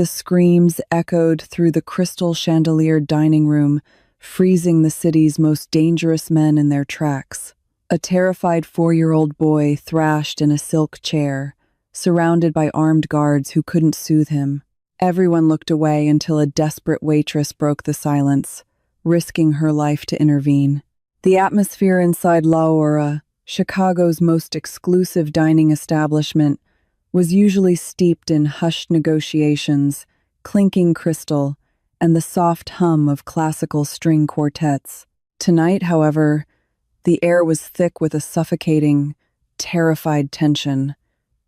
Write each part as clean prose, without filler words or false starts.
The screams echoed through the crystal chandeliered dining room, freezing the city's most dangerous men in their tracks. A terrified 4-year-old boy thrashed in a silk chair, surrounded by armed guards who couldn't soothe him. Everyone looked away until a desperate waitress broke the silence, risking her life to intervene. The atmosphere inside La Aura, Chicago's most exclusive dining establishment, was usually steeped in hushed negotiations, clinking crystal, and the soft hum of classical string quartets. Tonight, however, the air was thick with a suffocating, terrified tension.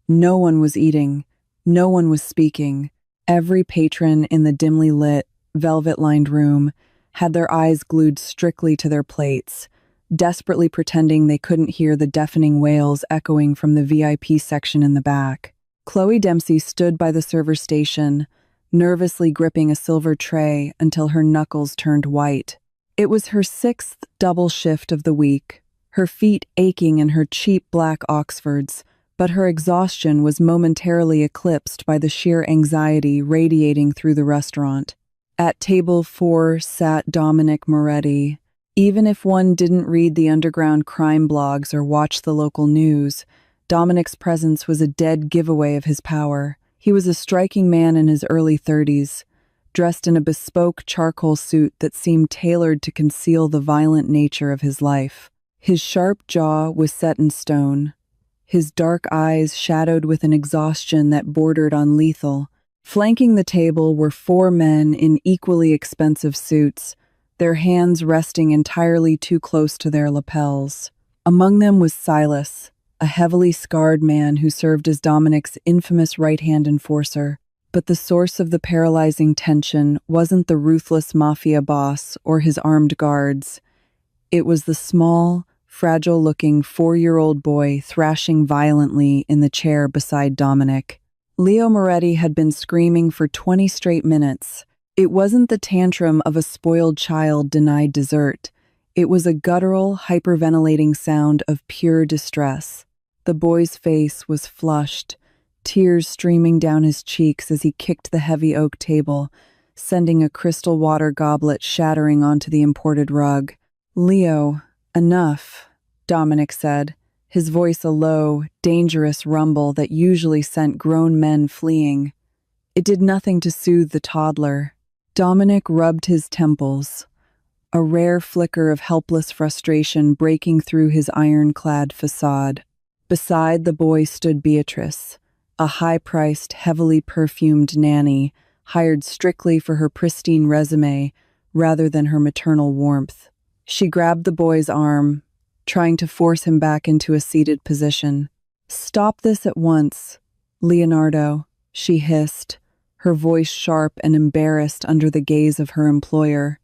No one was eating, no one was speaking. Every patron in the dimly lit, velvet-lined room had their eyes glued strictly to their plates, desperately pretending they couldn't hear the deafening wails echoing from the VIP section in the back. Chloe Dempsey stood by the server station, nervously gripping a silver tray until her knuckles turned white. It was her 6th double shift of the week, her feet aching in her cheap black Oxfords, but her exhaustion was momentarily eclipsed by the sheer anxiety radiating through the restaurant. At table 4 sat Dominic Moretti. Even if one didn't read the underground crime blogs or watch the local news, Dominic's presence was a dead giveaway of his power. He was a striking man in his early 30s, dressed in a bespoke charcoal suit that seemed tailored to conceal the violent nature of his life. His sharp jaw was set in stone, his dark eyes shadowed with an exhaustion that bordered on lethal. Flanking the table were 4 men in equally expensive suits, their hands resting entirely too close to their lapels. Among them was Silas, a heavily scarred man who served as Dominic's infamous right-hand enforcer. But the source of the paralyzing tension wasn't the ruthless Mafia boss or his armed guards. It was the small, fragile-looking 4-year-old boy thrashing violently in the chair beside Dominic. Leo Moretti had been screaming for 20 straight minutes. It wasn't the tantrum of a spoiled child denied dessert. It was a guttural, hyperventilating sound of pure distress. The boy's face was flushed, tears streaming down his cheeks as he kicked the heavy oak table, sending a crystal water goblet shattering onto the imported rug. "Leo, enough," Dominic said, his voice a low, dangerous rumble that usually sent grown men fleeing. It did nothing to soothe the toddler. Dominic rubbed his temples, a rare flicker of helpless frustration breaking through his ironclad facade. Beside the boy stood Beatrice, a high-priced, heavily perfumed nanny hired strictly for her pristine resume rather than her maternal warmth. She grabbed the boy's arm, trying to force him back into a seated position. "Stop this at once, Leonardo," she hissed, her voice sharp and embarrassed under the gaze of her employer.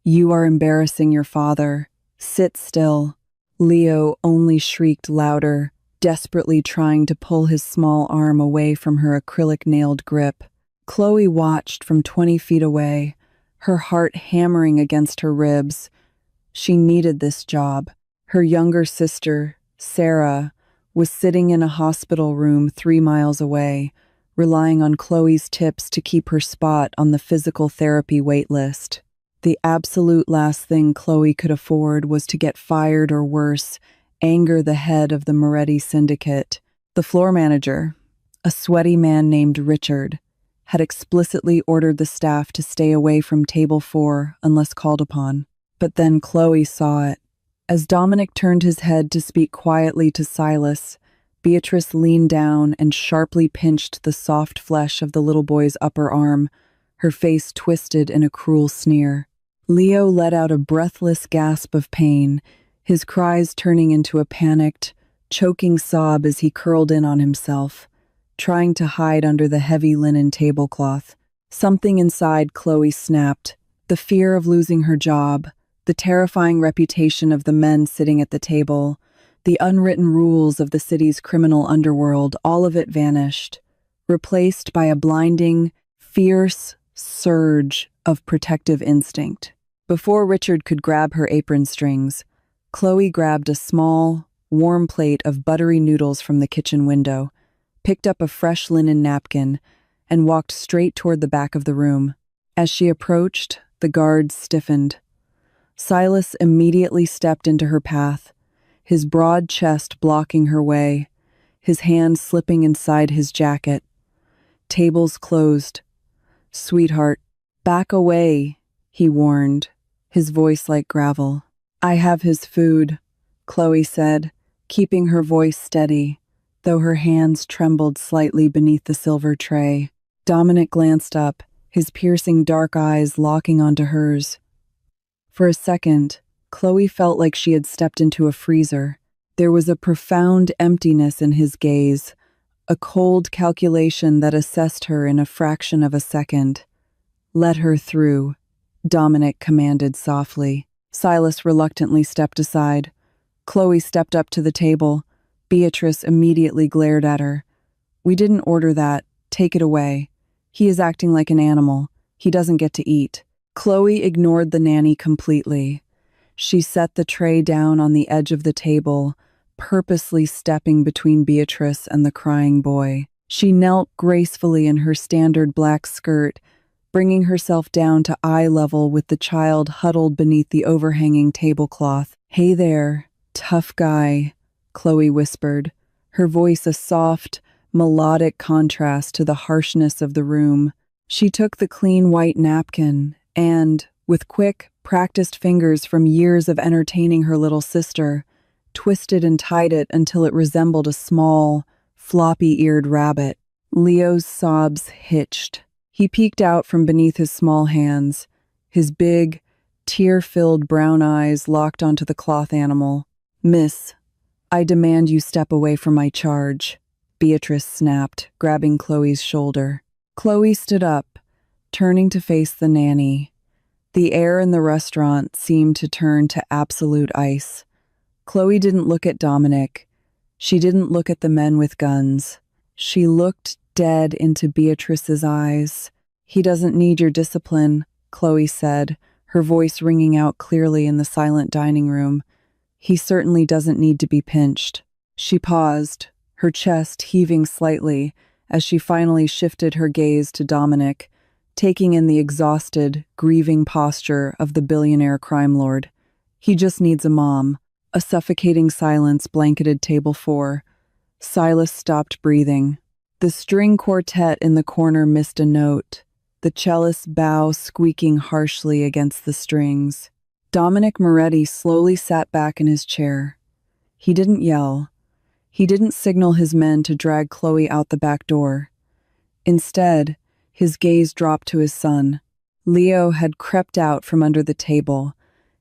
"You are embarrassing your father. Sit still." Leo only shrieked louder, desperately trying to pull his small arm away from her acrylic-nailed grip. Chloe watched from 20 feet away, her heart hammering against her ribs. She needed this job. Her younger sister, Sarah, was sitting in a hospital room 3 miles away, relying on Chloe's tips to keep her spot on the physical therapy wait list. The absolute last thing Chloe could afford was to get fired or worse, anger the head of the Moretti syndicate. The floor manager, a sweaty man named Richard, had explicitly ordered the staff to stay away from table 4 unless called upon. But then Chloe saw it. As Dominic turned his head to speak quietly to Silas, Beatrice leaned down and sharply pinched the soft flesh of the little boy's upper arm, her face twisted in a cruel sneer. Leo let out a breathless gasp of pain, his cries turning into a panicked, choking sob as he curled in on himself, trying to hide under the heavy linen tablecloth. Something inside Chloe snapped, the fear of losing her job, the terrifying reputation of the men sitting at the table, the unwritten rules of the city's criminal underworld, all of it vanished, replaced by a blinding, fierce surge of protective instinct. Before Richard could grab her apron strings, Chloe grabbed a small, warm plate of buttery noodles from the kitchen window, picked up a fresh linen napkin, and walked straight toward the back of the room. As she approached, the guards stiffened. Silas immediately stepped into her path, his broad chest blocking her way, his hand slipping inside his jacket. Tables closed. "Sweetheart, back away," he warned, his voice like gravel. "I have his food," Chloe said, keeping her voice steady, though her hands trembled slightly beneath the silver tray. Dominic glanced up, his piercing dark eyes locking onto hers. For a second, Chloe felt like she had stepped into a freezer. There was a profound emptiness in his gaze, a cold calculation that assessed her in a fraction of a second. "Let her through," Dominic commanded softly. Silas reluctantly stepped aside. Chloe stepped up to the table. Beatrice immediately glared at her. "We didn't order that. Take it away. He is acting like an animal. He doesn't get to eat." Chloe ignored the nanny completely. She set the tray down on the edge of the table, purposely stepping between Beatrice and the crying boy. She knelt gracefully in her standard black skirt, bringing herself down to eye level with the child huddled beneath the overhanging tablecloth. "Hey there, tough guy," Chloe whispered, her voice a soft, melodic contrast to the harshness of the room. She took the clean white napkin and, with quick, practiced fingers from years of entertaining her little sister, twisted and tied it until it resembled a small, floppy-eared rabbit. Leo's sobs hitched. He peeked out from beneath his small hands, his big, tear-filled brown eyes locked onto the cloth animal. "Miss, I demand you step away from my charge," Beatrice snapped, grabbing Chloe's shoulder. Chloe stood up, turning to face the nanny. The air in the restaurant seemed to turn to absolute ice. Chloe didn't look at Dominic. She didn't look at the men with guns. She looked dead into Beatrice's eyes. "He doesn't need your discipline," Chloe said, her voice ringing out clearly in the silent dining room. "He certainly doesn't need to be pinched." She paused, her chest heaving slightly as she finally shifted her gaze to Dominic, taking in the exhausted, grieving posture of the billionaire crime lord. "He just needs a mom." A suffocating silence blanketed table 4. Silas stopped breathing. The string quartet in the corner missed a note, the cellist's bow squeaking harshly against the strings. Dominic Moretti slowly sat back in his chair. He didn't yell. He didn't signal his men to drag Chloe out the back door. Instead, his gaze dropped to his son. Leo had crept out from under the table.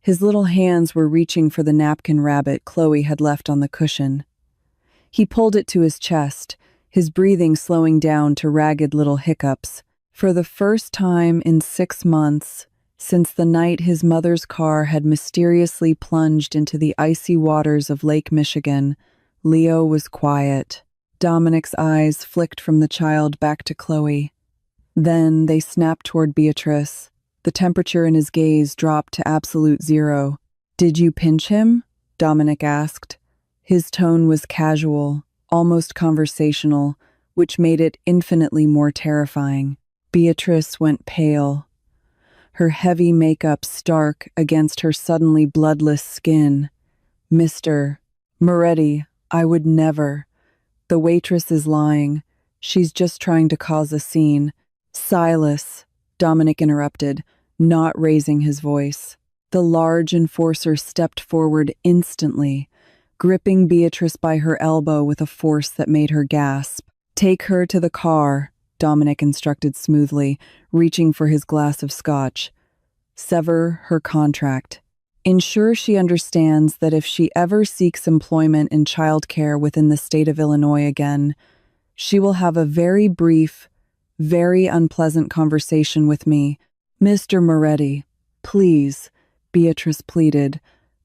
His little hands were reaching for the napkin rabbit Chloe had left on the cushion. He pulled it to his chest, his breathing slowing down to ragged little hiccups. For the first time in 6 months, since the night his mother's car had mysteriously plunged into the icy waters of Lake Michigan, Leo was quiet. Dominic's eyes flicked from the child back to Chloe. Then they snapped toward Beatrice. The temperature in his gaze dropped to absolute 0. "Did you pinch him?" Dominic asked. His tone was casual, almost conversational, which made it infinitely more terrifying. Beatrice went pale, her heavy makeup stark against her suddenly bloodless skin. "Mr. Moretti, I would never. The waitress is lying. She's just trying to cause a scene." "Silas," Dominic interrupted, not raising his voice. The large enforcer stepped forward instantly, gripping Beatrice by her elbow with a force that made her gasp. "Take her to the car," Dominic instructed smoothly, reaching for his glass of scotch. "Sever her contract. Ensure she understands that if she ever seeks employment in childcare within the state of Illinois again, she will have a very brief, very unpleasant conversation with me. Mr. Moretti, please," Beatrice pleaded,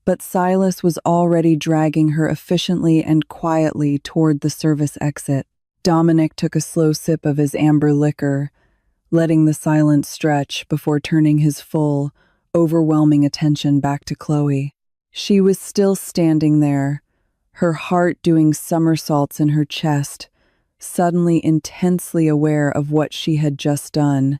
but Silas was already dragging her efficiently and quietly toward the service exit. Dominic took a slow sip of his amber liquor, letting the silence stretch before turning his full, overwhelming attention back to Chloe. She was still standing there, her heart doing somersaults in her chest, suddenly intensely aware of what she had just done.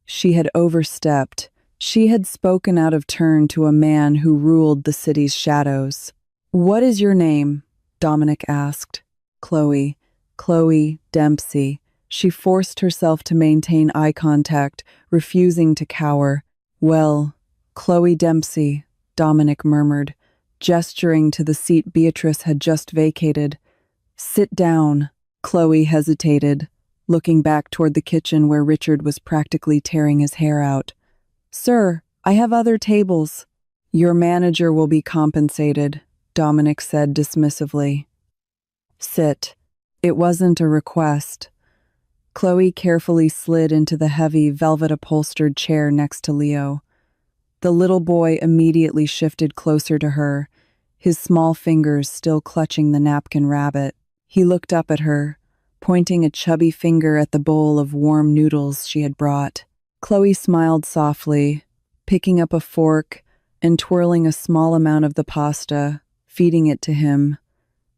She had overstepped. She had spoken out of turn to a man who ruled the city's shadows. "What is your name?" Dominic asked. "Chloe. Chloe Dempsey." She forced herself to maintain eye contact, refusing to cower. "Well, Chloe Dempsey," Dominic murmured, gesturing to the seat Beatrice had just vacated. "Sit down." Chloe hesitated, looking back toward the kitchen where Richard was practically tearing his hair out. "Sir, I have other tables." "Your manager will be compensated," Dominic said dismissively. "Sit." It wasn't a request. Chloe carefully slid into the heavy, velvet-upholstered chair next to Leo. The little boy immediately shifted closer to her, his small fingers still clutching the napkin rabbit. He looked up at her, pointing a chubby finger at the bowl of warm noodles she had brought. Chloe smiled softly, picking up a fork and twirling a small amount of the pasta, feeding it to him.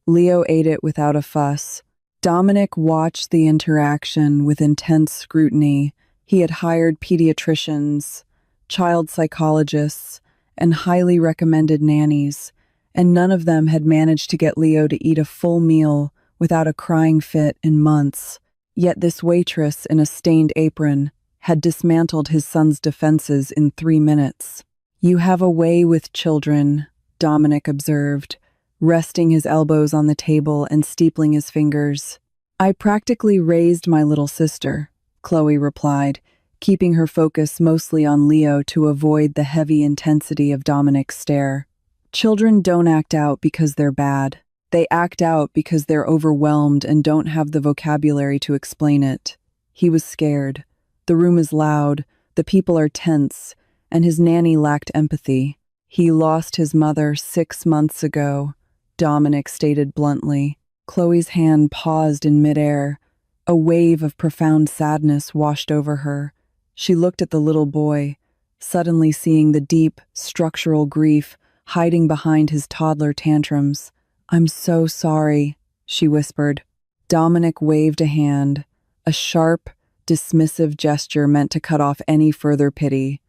Leo ate it without a fuss. Dominic watched the interaction with intense scrutiny. He had hired pediatricians, child psychologists, and highly recommended nannies, and none of them had managed to get Leo to eat a full meal without a crying fit in months. Yet this waitress in a stained apron had dismantled his son's defenses in 3 minutes. "You have a way with children," Dominic observed, resting his elbows on the table and steepling his fingers. "I practically raised my little sister," Chloe replied, keeping her focus mostly on Leo to avoid the heavy intensity of Dominic's stare. "Children don't act out because they're bad. They act out because they're overwhelmed and don't have the vocabulary to explain it." He was scared. The room is loud, the people are tense, and his nanny lacked empathy. "He lost his mother 6 months ago," Dominic stated bluntly. Chloe's hand paused in midair. A wave of profound sadness washed over her. She looked at the little boy, suddenly seeing the deep, structural grief hiding behind his toddler tantrums. "I'm so sorry," she whispered. Dominic waved a hand, a sharp, dismissive gesture meant to cut off any further pity.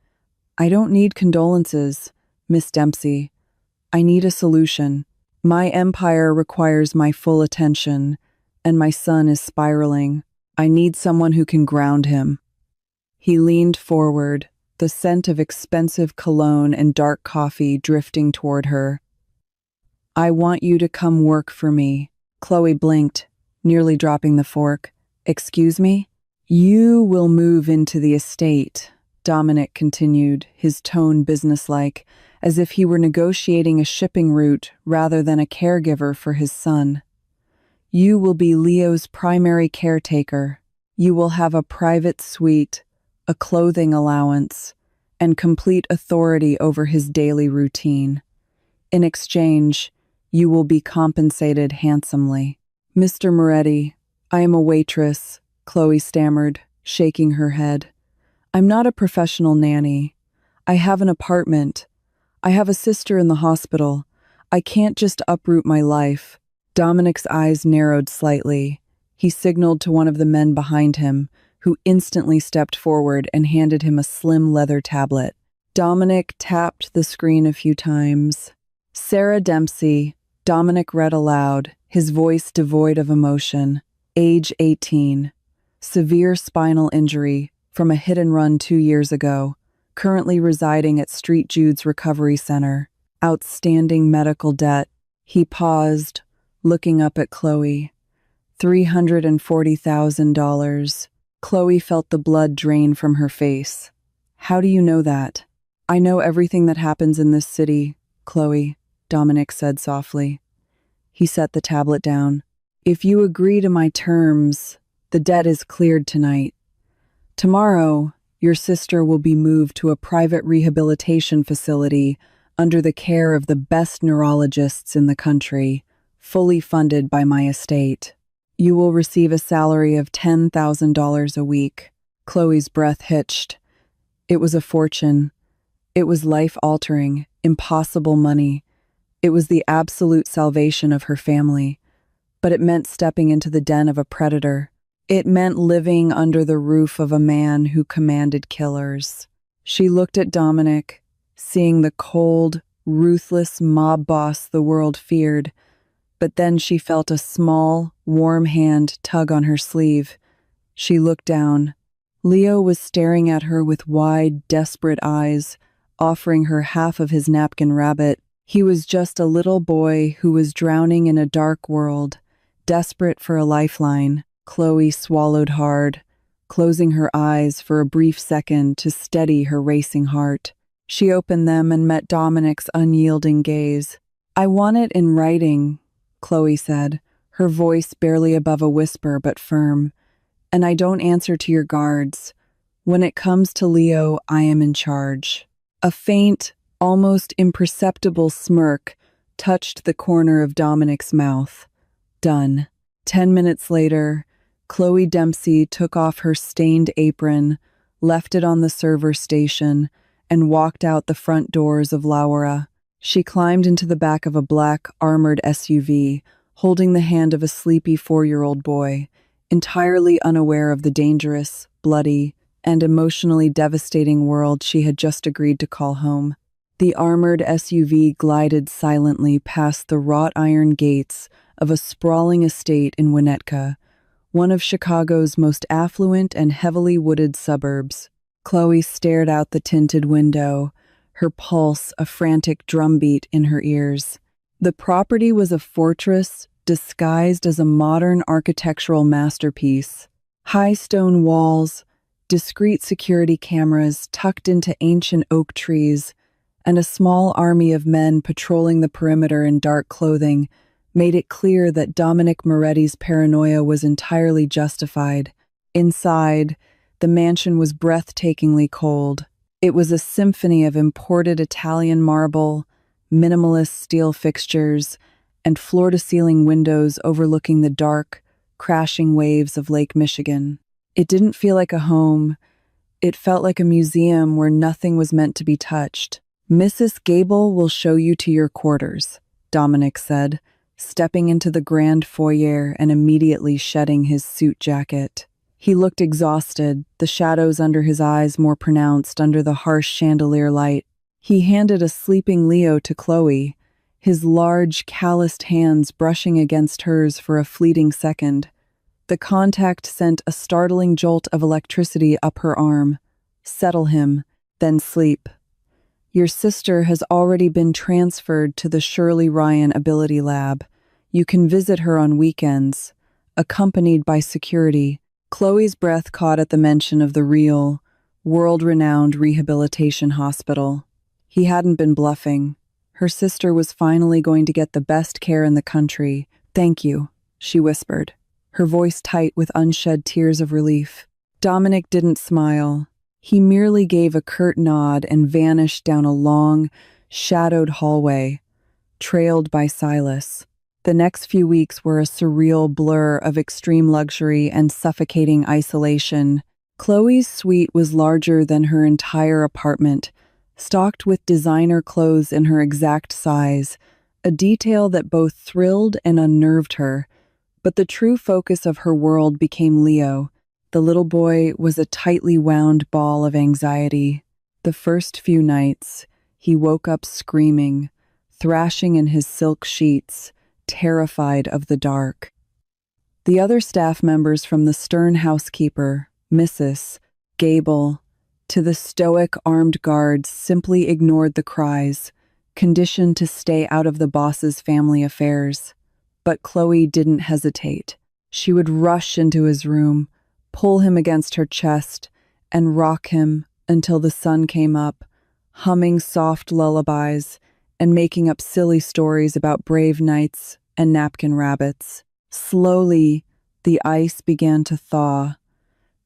"I don't need condolences, Miss Dempsey. I need a solution. My empire requires my full attention, and my son is spiraling. I need someone who can ground him." He leaned forward, the scent of expensive cologne and dark coffee drifting toward her. "I want you to come work for me." Chloe blinked, nearly dropping the fork. "Excuse me?" "You will move into the estate," Dominic continued, his tone businesslike, as if he were negotiating a shipping route rather than a caregiver for his son. "You will be Leo's primary caretaker. You will have a private suite, a clothing allowance, and complete authority over his daily routine. In exchange, you will be compensated handsomely." "Mr. Moretti, I am a waitress," Chloe stammered, shaking her head. "I'm not a professional nanny. I have an apartment. I have a sister in the hospital. I can't just uproot my life." Dominic's eyes narrowed slightly. He signaled to one of the men behind him, who instantly stepped forward and handed him a slim leather tablet. Dominic tapped the screen a few times. "Sarah Dempsey," Dominic read aloud, his voice devoid of emotion. "Age 18. Severe spinal injury from a hit-and-run 2 years ago. Currently residing at Street Jude's Recovery Center. Outstanding medical debt." He paused, looking up at Chloe. $340,000. Chloe felt the blood drain from her face. "How do you know that?" "I know everything that happens in this city, Chloe," Dominic said softly. He set the tablet down. "If you agree to my terms, the debt is cleared tonight. Tomorrow, your sister will be moved to a private rehabilitation facility under the care of the best neurologists in the country, fully funded by my estate. You will receive a salary of $10,000 a week." Chloe's breath hitched. It was a fortune. It was life-altering, impossible money. It was the absolute salvation of her family. but it meant stepping into the den of a predator. It meant living under the roof of a man who commanded killers. She looked at Dominic, seeing the cold, ruthless mob boss the world feared, but then she felt a small, warm hand tug on her sleeve. She looked down. Leo was staring at her with wide, desperate eyes, offering her half of his napkin rabbit. He was just a little boy who was drowning in a dark world, desperate for a lifeline. Chloe swallowed hard, closing her eyes for a brief second to steady her racing heart. She opened them and met Dominic's unyielding gaze. "I want it in writing," Chloe said, her voice barely above a whisper but firm. "And I don't answer to your guards. When it comes to Leo, I am in charge." A faint, almost imperceptible smirk touched the corner of Dominic's mouth. Done. 10 minutes later, Chloe Dempsey took off her stained apron, left it on the server station, and walked out the front doors of Laura. She climbed into the back of a black, armored SUV, holding the hand of a sleepy 4-year-old boy, entirely unaware of the dangerous, bloody, and emotionally devastating world she had just agreed to call home. The armored SUV glided silently past the wrought iron gates of a sprawling estate in Winnetka, one of Chicago's most affluent and heavily wooded suburbs. Chloe stared out the tinted window, her pulse a frantic drumbeat in her ears. The property was a fortress disguised as a modern architectural masterpiece. High stone walls, discreet security cameras tucked into ancient oak trees, and a small army of men patrolling the perimeter in dark clothing made it clear that Dominic Moretti's paranoia was entirely justified. Inside, the mansion was breathtakingly cold. It was a symphony of imported Italian marble, minimalist steel fixtures, and floor-to-ceiling windows overlooking the dark, crashing waves of Lake Michigan. It didn't feel like a home. It felt like a museum where nothing was meant to be touched. "Mrs. Gable will show you to your quarters," Dominic said, stepping into the grand foyer and immediately shedding his suit jacket. He looked exhausted, the shadows under his eyes more pronounced under the harsh chandelier light. He handed a sleeping Leo to Chloe, his large, calloused hands brushing against hers for a fleeting second. The contact sent a startling jolt of electricity up her arm. "Settle him, then sleep. Your sister has already been transferred to the Shirley Ryan Ability Lab. You can visit her on weekends, accompanied by security." Chloe's breath caught at the mention of the real, world-renowned rehabilitation hospital. He hadn't been bluffing. Her sister was finally going to get the best care in the country. "Thank you," she whispered, her voice tight with unshed tears of relief. Dominic didn't smile. He merely gave a curt nod and vanished down a long, shadowed hallway, trailed by Silas. The next few weeks were a surreal blur of extreme luxury and suffocating isolation. Chloe's suite was larger than her entire apartment, stocked with designer clothes in her exact size, a detail that both thrilled and unnerved her. But the true focus of her world became Leo. The little boy was a tightly wound ball of anxiety. The first few nights, he woke up screaming, thrashing in his silk sheets, terrified of the dark. The other staff members, from the stern housekeeper, Mrs. Gable, to the stoic armed guards, simply ignored the cries, conditioned to stay out of the boss's family affairs. But Chloe didn't hesitate. She would rush into his room, pull him against her chest, and rock him until the sun came up, humming soft lullabies and making up silly stories about brave knights and napkin rabbits. Slowly, the ice began to thaw.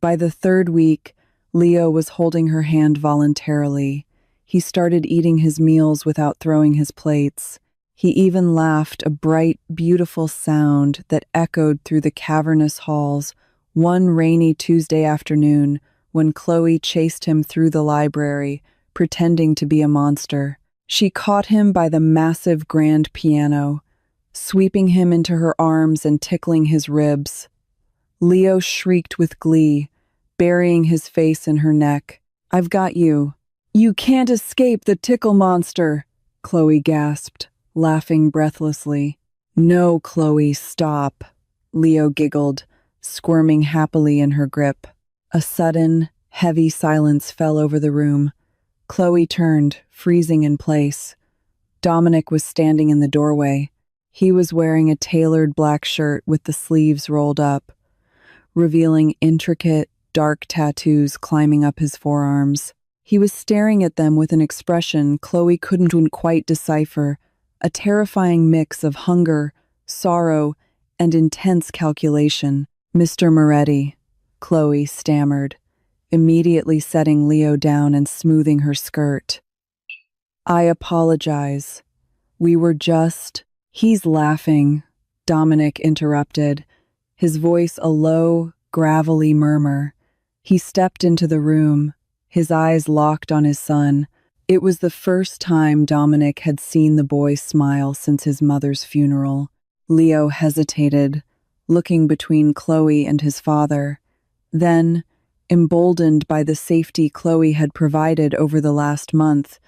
By the third week, Leo was holding her hand voluntarily. He started eating his meals without throwing his plates. He even laughed, a bright, beautiful sound that echoed through the cavernous halls one rainy Tuesday afternoon when Chloe chased him through the library, pretending to be a monster. She caught him by the massive grand piano, sweeping him into her arms and tickling his ribs. Leo shrieked with glee, burying his face in her neck. "I've got you." "You can't escape the tickle monster," Chloe gasped, laughing breathlessly. "No, Chloe, stop," Leo giggled, squirming happily in her grip. A sudden, heavy silence fell over the room. Chloe turned, freezing in place. Dominic was standing in the doorway. He was wearing a tailored black shirt with the sleeves rolled up, revealing intricate, dark tattoos climbing up his forearms. He was staring at them with an expression Chloe couldn't quite decipher, a terrifying mix of hunger, sorrow, and intense calculation. "Mr. Moretti," Chloe stammered, immediately setting Leo down and smoothing her skirt. "I apologize. We were just—" "He's laughing," Dominic interrupted, his voice a low, gravelly murmur. He stepped into the room, his eyes locked on his son. It was the first time Dominic had seen the boy smile since his mother's funeral. Leo hesitated, looking between Chloe and his father. Then, emboldened by the safety Chloe had provided over the last month,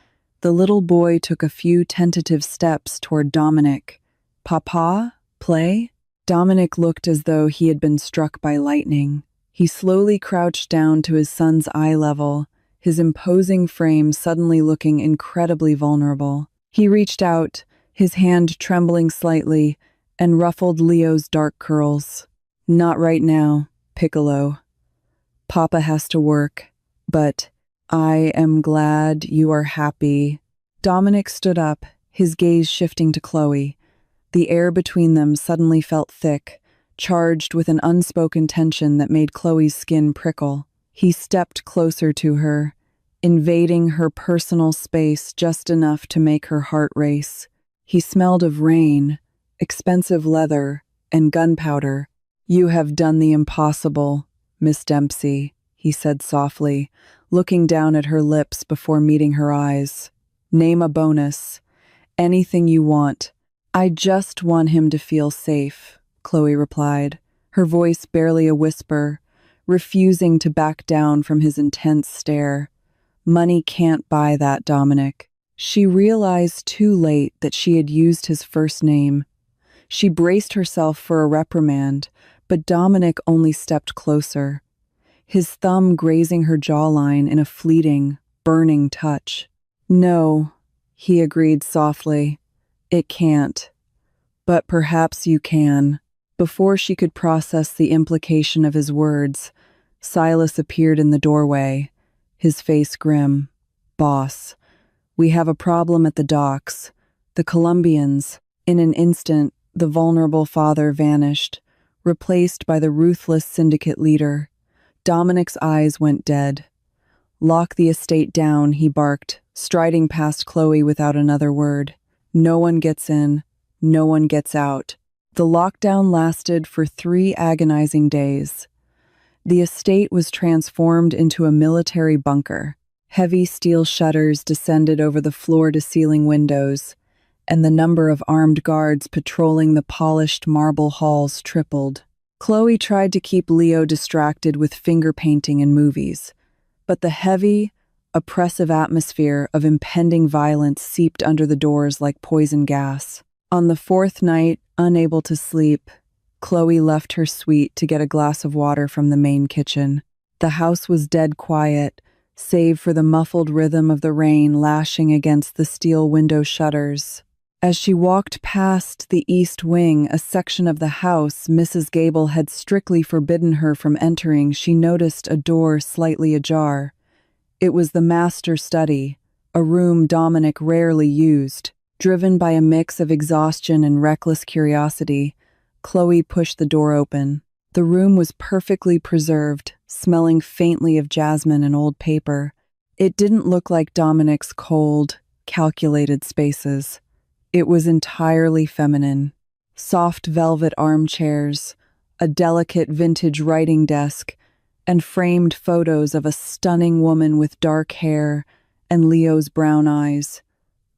the little boy took a few tentative steps toward Dominic. "Papa? Play?" Dominic looked as though he had been struck by lightning. He slowly crouched down to his son's eye level, his imposing frame suddenly looking incredibly vulnerable. He reached out, his hand trembling slightly, and ruffled Leo's dark curls. "Not right now, Piccolo. Papa has to work, but I am glad you are happy." Dominic stood up, his gaze shifting to Chloe. The air between them suddenly felt thick, charged with an unspoken tension that made Chloe's skin prickle. He stepped closer to her, invading her personal space just enough to make her heart race. He smelled of rain, expensive leather, and gunpowder. "You have done the impossible, Miss Dempsey," he said softly, looking down at her lips before meeting her eyes. "Name a bonus. Anything you want." "I just want him to feel safe," Chloe replied, her voice barely a whisper, refusing to back down from his intense stare. "Money can't buy that, Dominic." She realized too late that she had used his first name. She braced herself for a reprimand, but Dominic only stepped closer, his thumb grazing her jawline in a fleeting, burning touch. "No," he agreed softly, "it can't. But perhaps you can." Before she could process the implication of his words, Silas appeared in the doorway, his face grim. "Boss, we have a problem at the docks. The Colombians." In an instant, the vulnerable father vanished, replaced by the ruthless syndicate leader. Dominic's eyes went dead. "Lock the estate down," he barked, striding past Chloe without another word. "No one gets in, no one gets out." The lockdown lasted for 3 agonizing days. The estate was transformed into a military bunker. Heavy steel shutters descended over the floor-to-ceiling windows, and the number of armed guards patrolling the polished marble halls tripled. Chloe tried to keep Leo distracted with finger painting and movies, but the heavy, oppressive atmosphere of impending violence seeped under the doors like poison gas. On the 4th night, unable to sleep, Chloe left her suite to get a glass of water from the main kitchen. The house was dead quiet, save for the muffled rhythm of the rain lashing against the steel window shutters. As she walked past the east wing, a section of the house Mrs. Gable had strictly forbidden her from entering, she noticed a door slightly ajar. It was the master study, a room Dominic rarely used. Driven by a mix of exhaustion and reckless curiosity, Chloe pushed the door open. The room was perfectly preserved, smelling faintly of jasmine and old paper. It didn't look like Dominic's cold, calculated spaces. It was entirely feminine. Soft velvet armchairs, a delicate vintage writing desk, and framed photos of a stunning woman with dark hair and Leo's brown eyes.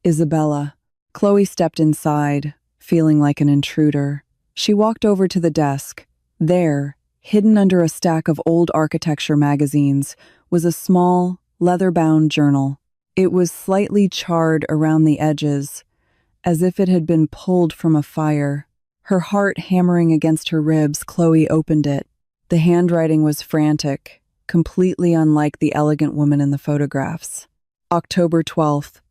Isabella. Chloe stepped inside, feeling like an intruder. She walked over to the desk. There, hidden under a stack of old architecture magazines, was a small, leather-bound journal. It was slightly charred around the edges, as if it had been pulled from a fire. Her heart hammering against her ribs, Chloe opened it. The handwriting was frantic, completely unlike the elegant woman in the photographs. October 12th.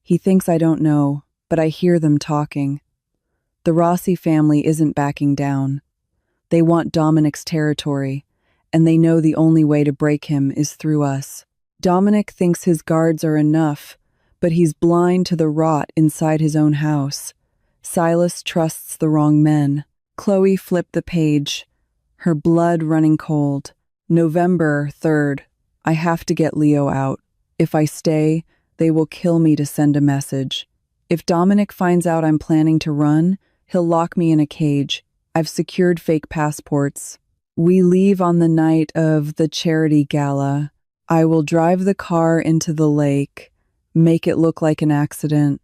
He thinks I don't know, but I hear them talking. The Rossi family isn't backing down. They want Dominic's territory, and they know the only way to break him is through us. Dominic thinks his guards are enough, but he's blind to the rot inside his own house. Silas trusts the wrong men. Chloe flipped the page, her blood running cold. November 3rd. I have to get Leo out. If I stay, they will kill me to send a message. If Dominic finds out I'm planning to run, he'll lock me in a cage. I've secured fake passports. We leave on the night of the charity gala. I will drive the car into the lake, make it look like an accident,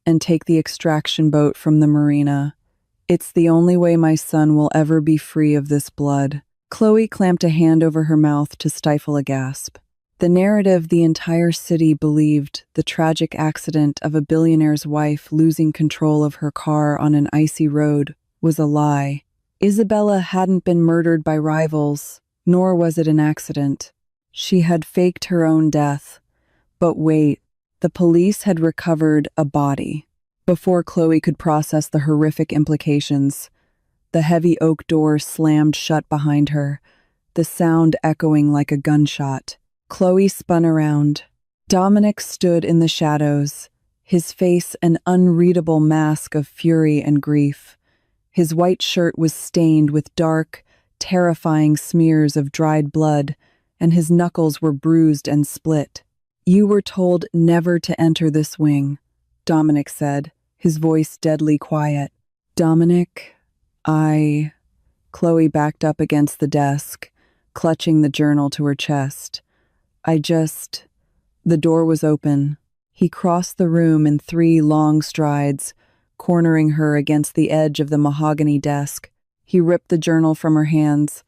and take the extraction boat from the marina. It's the only way my son will ever be free of this blood. Chloe clamped a hand over her mouth to stifle a gasp. The narrative the entire city believed, the tragic accident of a billionaire's wife losing control of her car on an icy road, was a lie. Isabella hadn't been murdered by rivals, nor was it an accident. She had faked her own death. But wait, the police had recovered a body. Before Chloe could process the horrific implications, the heavy oak door slammed shut behind her, the sound echoing like a gunshot. Chloe spun around. Dominic stood in the shadows, his face an unreadable mask of fury and grief. His white shirt was stained with dark, terrifying smears of dried blood, and his knuckles were bruised and split. You were told never to enter this wing, Dominic said, his voice deadly quiet. Dominic, Chloe backed up against the desk, clutching the journal to her chest. The door was open. He crossed the room in 3 long strides, cornering her against the edge of the mahogany desk. He ripped the journal from her hands,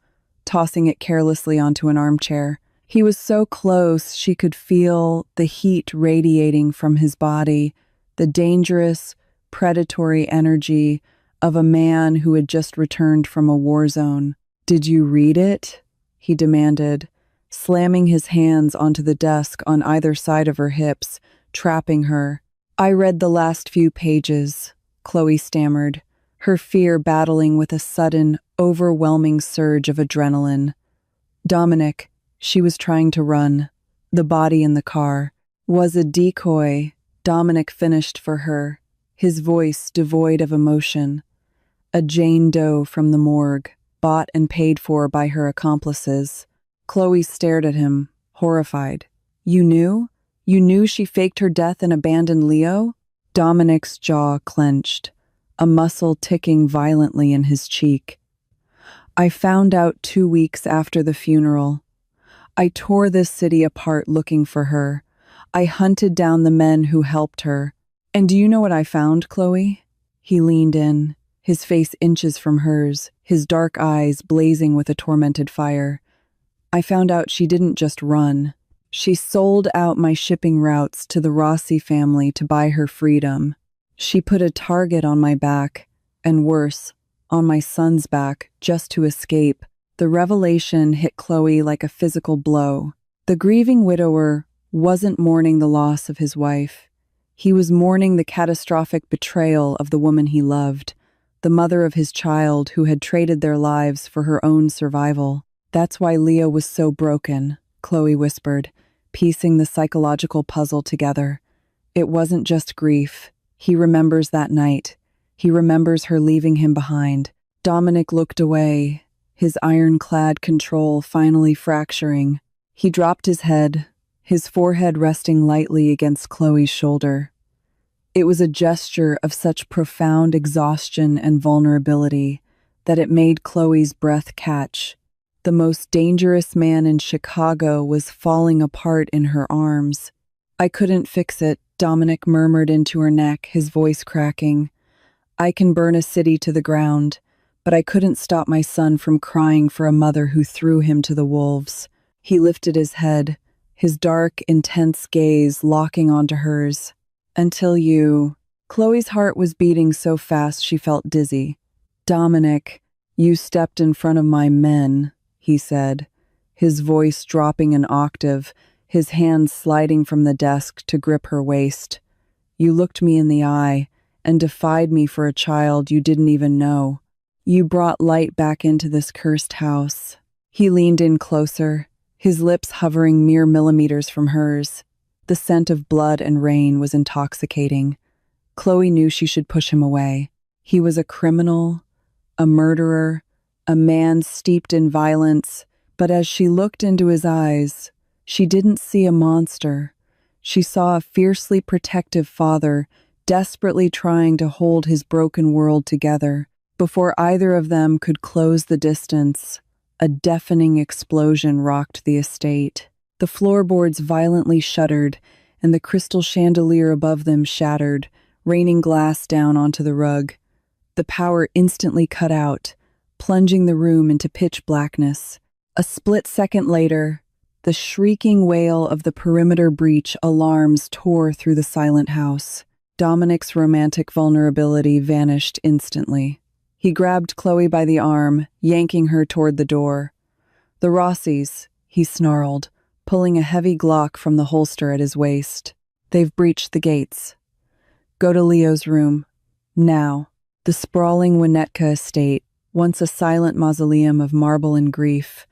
tossing it carelessly onto an armchair. He was so close she could feel the heat radiating from his body, the dangerous, predatory energy of a man who had just returned from a war zone. Did you read it? He demanded, slamming his hands onto the desk on either side of her hips, trapping her. I read the last few pages, Chloe stammered, her fear battling with a sudden, overwhelming surge of adrenaline. Dominic, she was trying to run. The body in the car was a decoy. Dominic finished for her, his voice devoid of emotion. A Jane Doe from the morgue, bought and paid for by her accomplices. Chloe stared at him, horrified. You knew? You knew she faked her death and abandoned Leo? Dominic's jaw clenched, a muscle ticking violently in his cheek. I found out 2 weeks after the funeral. I tore this city apart looking for her. I hunted down the men who helped her. And do you know what I found, Chloe? He leaned in, his face inches from hers, his dark eyes blazing with a tormented fire. I found out she didn't just run. She sold out my shipping routes to the Rossi family to buy her freedom. She put a target on my back, and worse, on my son's back, just to escape. The revelation hit Chloe like a physical blow. The grieving widower wasn't mourning the loss of his wife. He was mourning the catastrophic betrayal of the woman he loved, the mother of his child who had traded their lives for her own survival. That's why Leo was so broken, Chloe whispered, piecing the psychological puzzle together. It wasn't just grief. He remembers that night. He remembers her leaving him behind. Dominic looked away, his ironclad control finally fracturing. He dropped his head, his forehead resting lightly against Chloe's shoulder. It was a gesture of such profound exhaustion and vulnerability that it made Chloe's breath catch. The most dangerous man in Chicago was falling apart in her arms. I couldn't fix it, Dominic murmured into her neck, his voice cracking. I can burn a city to the ground, but I couldn't stop my son from crying for a mother who threw him to the wolves. He lifted his head, his dark, intense gaze locking onto hers. Until you... Chloe's heart was beating so fast she felt dizzy. Dominic, you stepped in front of my men, he said, his voice dropping an octave, his hands sliding from the desk to grip her waist. You looked me in the eye and defied me for a child you didn't even know. You brought light back into this cursed house. He leaned in closer, his lips hovering mere millimeters from hers. The scent of blood and rain was intoxicating. Chloe knew she should push him away. He was a criminal, a murderer, a man steeped in violence, but as she looked into his eyes, she didn't see a monster. She saw a fiercely protective father, desperately trying to hold his broken world together. Before either of them could close the distance, a deafening explosion rocked the estate. The floorboards violently shuddered, and the crystal chandelier above them shattered, raining glass down onto the rug. The power instantly cut out, plunging the room into pitch blackness. A split second later, the shrieking wail of the perimeter breach alarms tore through the silent house. Dominic's romantic vulnerability vanished instantly. He grabbed Chloe by the arm, yanking her toward the door. "The Rossies," he snarled, pulling a heavy Glock from the holster at his waist. "They've breached the gates. Go to Leo's room. Now." The sprawling Winnetka estate, once a silent mausoleum of marble and grief,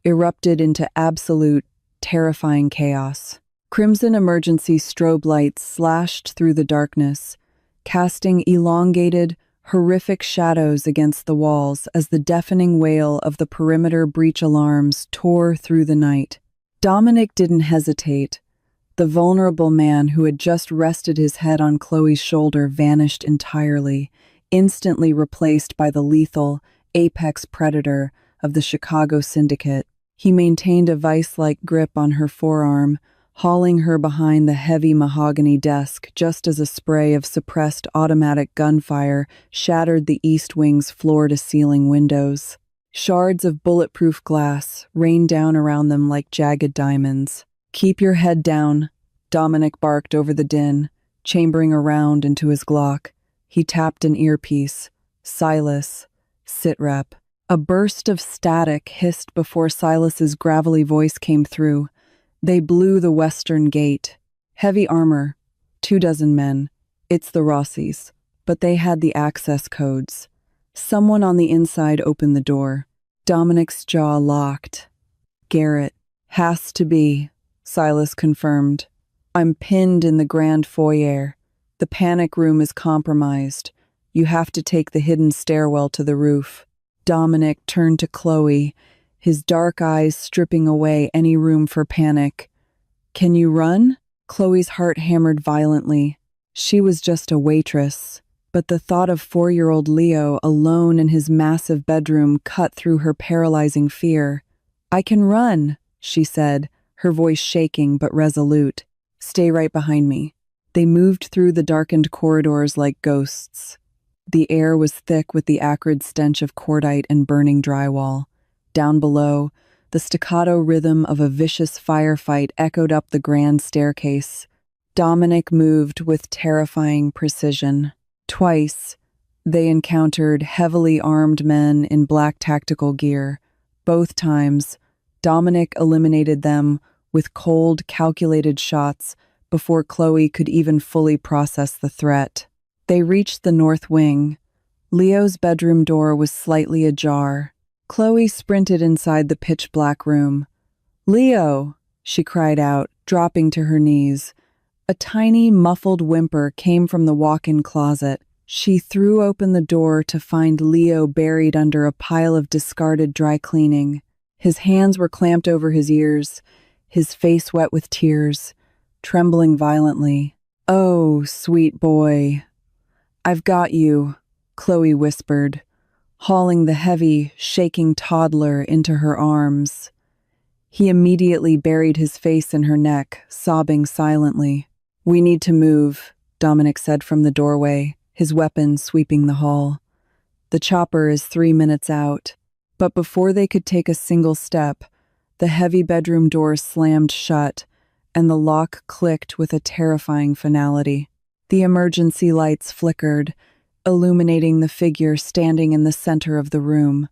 erupted into absolute, terrifying chaos. Crimson emergency strobe lights slashed through the darkness, casting elongated, horrific shadows against the walls as the deafening wail of the perimeter breach alarms tore through the night. Dominic didn't hesitate. The vulnerable man who had just rested his head on Chloe's shoulder vanished entirely, instantly replaced by the lethal, apex predator of the Chicago syndicate. He maintained a vice-like grip on her forearm, hauling her behind the heavy mahogany desk just as a spray of suppressed automatic gunfire shattered the East Wing's floor-to-ceiling windows. Shards of bulletproof glass rained down around them like jagged diamonds. "Keep your head down," Dominic barked over the din, chambering around into his Glock. He tapped an earpiece. "Silas, sit rep." A burst of static hissed before Silas's gravelly voice came through. They blew the western gate. Heavy armor, 24 men. It's the Rossies, but they had the access codes. Someone on the inside opened the door. Dominic's jaw locked. "Garrett. Has to be," Silas confirmed. "I'm pinned in the grand foyer. The panic room is compromised. You have to take the hidden stairwell to the roof." Dominic turned to Chloe, his dark eyes stripping away any room for panic. "Can you run?" Chloe's heart hammered violently. She was just a waitress, but the thought of 4-year-old Leo alone in his massive bedroom cut through her paralyzing fear. "I can run," she said, her voice shaking but resolute. "Stay right behind me." They moved through the darkened corridors like ghosts. The air was thick with the acrid stench of cordite and burning drywall. Down below, the staccato rhythm of a vicious firefight echoed up the grand staircase. Dominic moved with terrifying precision. Twice, they encountered heavily armed men in black tactical gear. Both times, Dominic eliminated them with cold, calculated shots before Chloe could even fully process the threat. They reached the north wing. Leo's bedroom door was slightly ajar. Chloe sprinted inside the pitch-black room. "Leo!" she cried out, dropping to her knees. A tiny, muffled whimper came from the walk-in closet. She threw open the door to find Leo buried under a pile of discarded dry cleaning. His hands were clamped over his ears, his face wet with tears, trembling violently. "Oh, sweet boy. I've got you," Chloe whispered, hauling the heavy, shaking toddler into her arms. He immediately buried his face in her neck, sobbing silently. "We need to move," Dominic said from the doorway, his weapon sweeping the hall. The chopper is 3 minutes out. But before they could take a single step, the heavy bedroom door slammed shut, and the lock clicked with a terrifying finality. The emergency lights flickered, illuminating the figure standing in the center of the room.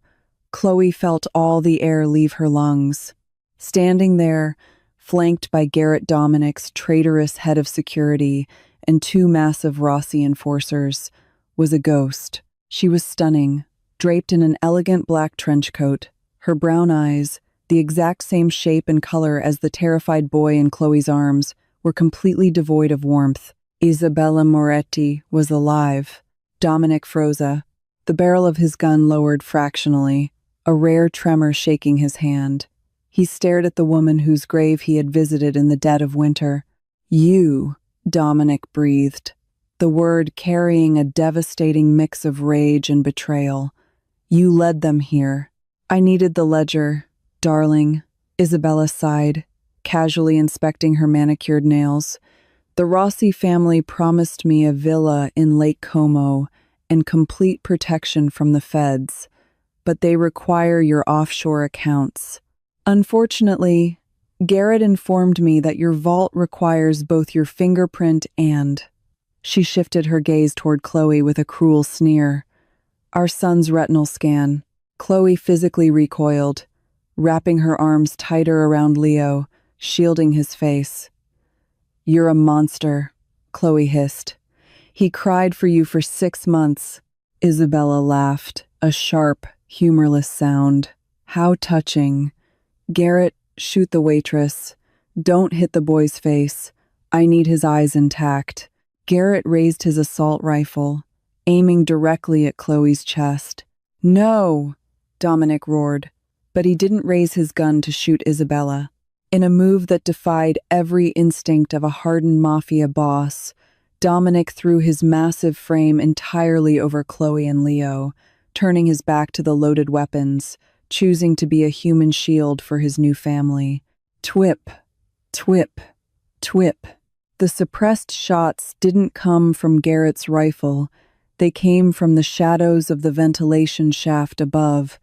Chloe felt all the air leave her lungs. Standing there, flanked by Garrett Dominic's traitorous head of security and 2 massive Rossi enforcers, was a ghost. She was stunning, draped in an elegant black trench coat. Her brown eyes, the exact same shape and color as the terrified boy in Chloe's arms, were completely devoid of warmth. Isabella Moretti was alive. Dominic froze. The barrel of his gun lowered fractionally, a rare tremor shaking his hand. He stared at the woman whose grave he had visited in the dead of winter. "You," Dominic breathed, the word carrying a devastating mix of rage and betrayal. "You led them here." "I needed the ledger, darling," Isabella sighed, casually inspecting her manicured nails. "The Rossi family promised me a villa in Lake Como and complete protection from the feds, but they require your offshore accounts. Unfortunately, Garrett informed me that your vault requires both your fingerprint and—" She shifted her gaze toward Chloe with a cruel sneer. "Our son's retinal scan." Chloe physically recoiled, wrapping her arms tighter around Leo, shielding his face. "You're a monster," Chloe hissed. "He cried for you for 6 months." Isabella laughed, a sharp, humorless sound. "How touching." "Garrett, shoot the waitress. Don't hit the boy's face. I need his eyes intact." Garrett raised his assault rifle, aiming directly at Chloe's chest. "No!" Dominic roared, but he didn't raise his gun to shoot Isabella. In a move that defied every instinct of a hardened Mafia boss, Dominic threw his massive frame entirely over Chloe and Leo, turning his back to the loaded weapons, choosing to be a human shield for his new family. Twip, twip, twip. The suppressed shots didn't come from Garrett's rifle. They came from the shadows of the ventilation shaft above.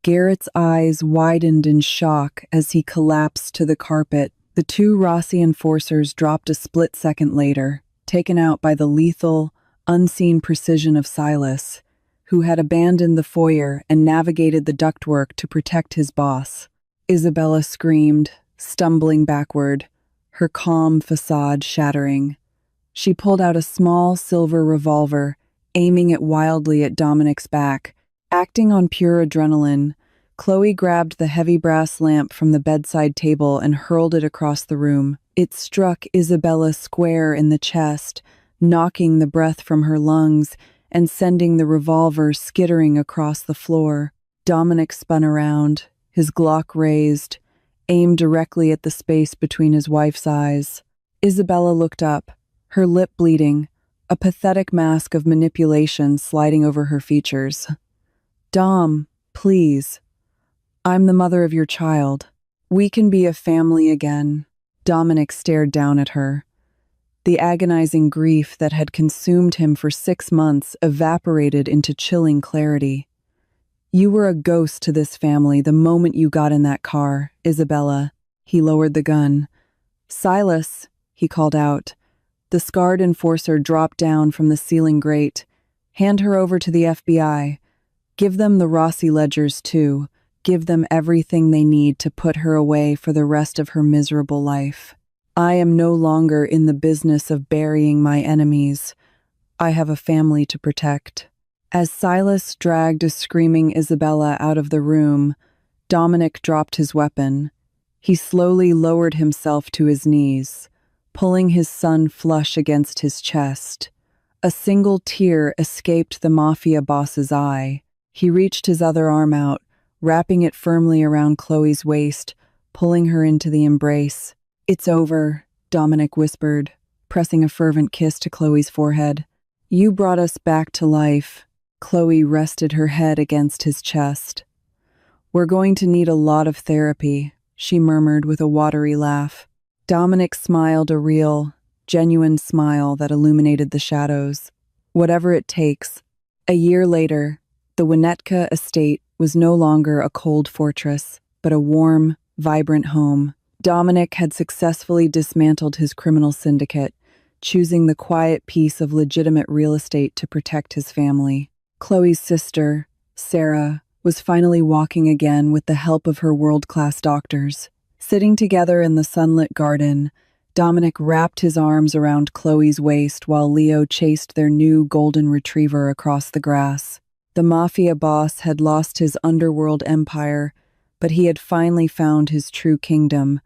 Garrett's eyes widened in shock as he collapsed to the carpet. The 2 Rossi enforcers dropped a split second later, taken out by the lethal, unseen precision of Silas, who had abandoned the foyer and navigated the ductwork to protect his boss. Isabella screamed, stumbling backward, her calm facade shattering. She pulled out a small silver revolver, aiming it wildly at Dominic's back. Acting on pure adrenaline, Chloe grabbed the heavy brass lamp from the bedside table and hurled it across the room. It struck Isabella square in the chest, knocking the breath from her lungs and sending the revolver skittering across the floor. Dominic spun around, his Glock raised, aimed directly at the space between his wife's eyes. Isabella looked up, her lip bleeding, a pathetic mask of manipulation sliding over her features. "Dom, please. I'm the mother of your child. We can be a family again." Dominic stared down at her. The agonizing grief that had consumed him for 6 months evaporated into chilling clarity. "You were a ghost to this family the moment you got in that car, Isabella." He lowered the gun. "Silas," he called out. The scarred enforcer dropped down from the ceiling grate. "Hand her over to the FBI. Give them the Rossi ledgers, too. Give them everything they need to put her away for the rest of her miserable life. I am no longer in the business of burying my enemies. I have a family to protect." As Silas dragged a screaming Isabella out of the room, Dominic dropped his weapon. He slowly lowered himself to his knees, pulling his son flush against his chest. A single tear escaped the Mafia boss's eye. He reached his other arm out, wrapping it firmly around Chloe's waist, pulling her into the embrace. "It's over," Dominic whispered, pressing a fervent kiss to Chloe's forehead. "You brought us back to life." Chloe rested her head against his chest. "We're going to need a lot of therapy," she murmured with a watery laugh. Dominic smiled, a real, genuine smile that illuminated the shadows. Whatever it takes. A year later, the Winnetka estate was no longer a cold fortress, but a warm, vibrant home. Dominic had successfully dismantled his criminal syndicate, choosing the quiet peace of legitimate real estate to protect his family. Chloe's sister, Sarah, was finally walking again with the help of her world-class doctors. Sitting together in the sunlit garden, Dominic wrapped his arms around Chloe's waist while Leo chased their new golden retriever across the grass. The Mafia boss had lost his underworld empire, but he had finally found his true kingdom,